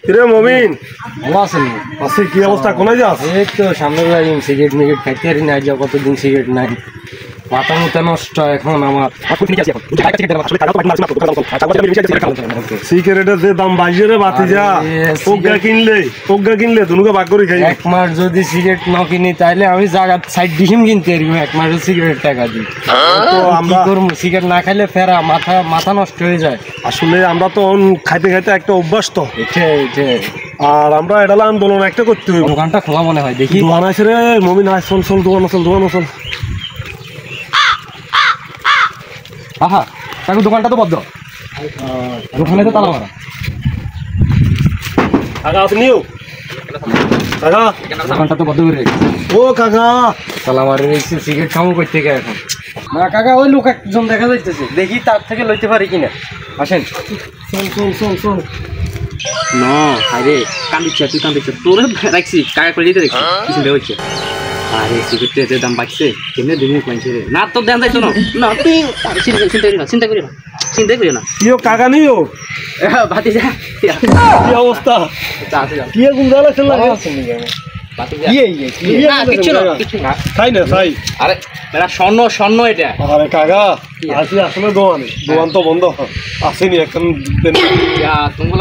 কিরে মমিন ভালো আছেন? আছে কি অবস্থা? কোনায় যাস? এই তো সামনে যাই, সিগারেট মিগারেট খাইতে পারি না, যা কতদিন সিগারেট নাই, মাথা মুথা নষ্ট এখন আমার। সিগারেটের যে দাম বাইরে রে বাতি যা, প্রজ্ঞা কিনলে দুনুকে ভাগ করে খাই। এক মাস যদি সিগারেট না কিনি তাহলে আমি জায়গা সাইড ডিসিম কিনতে পারবো এক মাসের সিগারেট টাকা দিই। তো আমরা করবো, সিগারেট না খাইলে ফেরা মাথা নষ্ট হয়ে যায়। আসলে আমরা তো খাইতে খাইতে একটা অভ্যাস তো, এটাই আর আমরা এটা আন্দোলন একটা করতে হইব। দোকানটা খোলা মনে হয়, দেখি দোকান আছে রে মমিন, আয় চল চল, দোকান চল। আহা কাকু, দোকানটা তো বদ্ধ, দোকানে তো তালা মারা। কাকা আপনিও কাকা, দোকানটা তো বদ্ধ করে রেখেছে। ও কাকা, তালা মারি রেখেছে, সিগারেট খামো কই থেকে এখন? না কাকা, ওই লোক একজন দেখা যাইতেছে, দেখি তার থেকে লইতে পারি কিনা। আসেন, চল। না আরে কান্দিচ্ছ, তুই কান্দিচ্ছ, তোর রাখছি কাকা করে দিতে দেখছি কিছু দেওয়া হচ্ছে। আরে সিগারেটের দাম বাড়ছে, কেমনে দিন কমছে রে? না তোর দাম যাইতো না, তুই চিন্তা করি না কিও কাকা নিও ভাতি যা কি অবস্থা? কি গুঞ্জা লাগছে লাগে? কিচ্ছু না তাই না তাই? আরে এটা স্বর্ণ এটা। আরে কাকা আসি আসলে দোকান তো বন্ধ আসেনি এখন। তোমার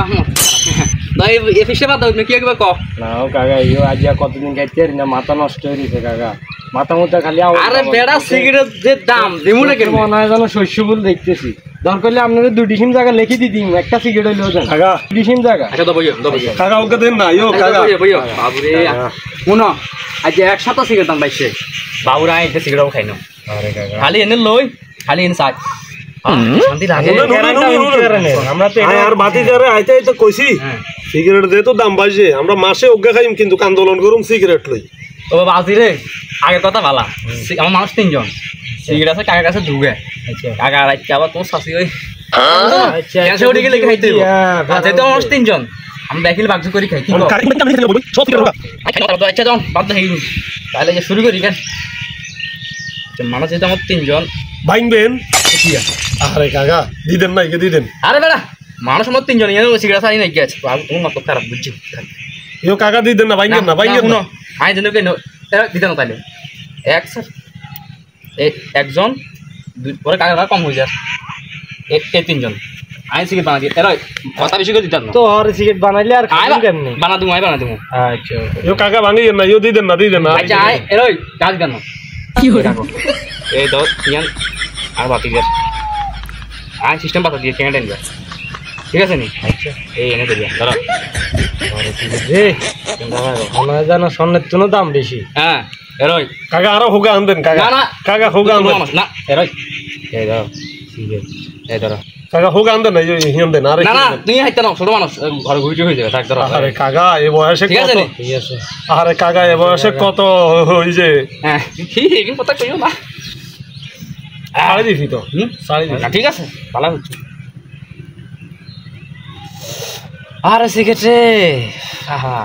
এ ফিসে বাদ কি একবার ক না কাকা, ইও আজ কতদিন খাইতে পারি না, মাথা নষ্ট হয়ে গেছে কাকা, মাথা মুথা খালি। আরে বেড়া সিগারেট যে দাম দিমুনে কেন মনে হয় যেন শস্য ফুল দেখতেছি। দরকার করলে আপনাদের 2 ডিসিম জায়গা লিখে দিই, একটা সিগারেট হইলেও দেন কাকা। 2 ডিসিম জায়গা। আচ্ছা দবইও কাকা ওকে দেন না, ইও কাকা বাবুরে শুনো, আজ একসাথে সিগারেট দাম পাইছে বাবুরা, এটা সিগারেটও খাই না। আরে কাকা খালি এনে লই, খালি এনে চাই শান্তি লাগে। আমরা তো আর বাতি যারে আইতে আইতে কইছি সিগারেট দে তো দাম বাড়ছে, আমরা মাসে অজ্ঞা খাইম কিন্তু আন্দোলন করুম সিগারেট লই। ও বাজি রে, আগের কথা ভালা, আমার মানুষ 3 জন, সিগারেট আছে কাকার কাছে ঢুকে, কাকা রাখছে আবার তোমার শাশি ওই ক্যান্সার উঠে গেলে খাইতে যেহেতু আমার 3 জন, আমি ব্যাকিল বাগজু করি খাই। আচ্ছা যাও বাদ দেখি, তাহলে যে শুরু করি কেন? মানুষ যেহেতু আমার 3 জন ভাঙবেন। আরে কাকা দিদেন না, একে দিদেন। আরে বেড়া মানুষ আমার 3 জন, সিগারেট সারি নাই গেছে, তোমার মতো খারাপ বুঝছি। ইও কাকা দিদেন না, ভাঙবেন না আই জন্য কেন দিতে না তাইলে একজন পরে কাকা কম হয়ে যায়, 3 জন আই সিগারেট বানা দিয়ে কথা বেশি করে দিতাম না তো আর সিগারেট বানাইলে আর খাবেন কেমনে? বানা দেবো বানা দেবো। আচ্ছা ইও কাকা ভাঙিয়েন না, ইও দিদেন না। আচ্ছা আয় কাজ দেন না এই তো ইয়ান আর বাতি গ্যাস আয় সিস্টেম বাতা দিয়ে কেন দেন, ঠিক আছে নি? আচ্ছা এই এনে দেবে ধরো রে, মনে হয় যেন স্বর্ণের জন্য দাম বেশি। হ্যাঁ এরই কাকা আরো হোগা আনবেন কাকা। না কাকা হোগা আনবেন না এরই এই ধরো এই ধরো কাকা হোগা আনবেন না, হিয়ান দেন। আরে না তুমি হাইতে না, ছোট মানুষ ঘরে ঘুরে হয়ে যাবে থাক ধরো। আরে কাকা এই বয়সে ঠিক আছে কত? ঠিক আছে। আরে কাকা এই বয়সে কত হইছে? হ্যাঁ কি কথা কইও না, সাড়ে দিছি তো, সাড়ে দিছি। ঠিক আছে ভালো হচ্ছে। আরে সিগারেট রে, আহা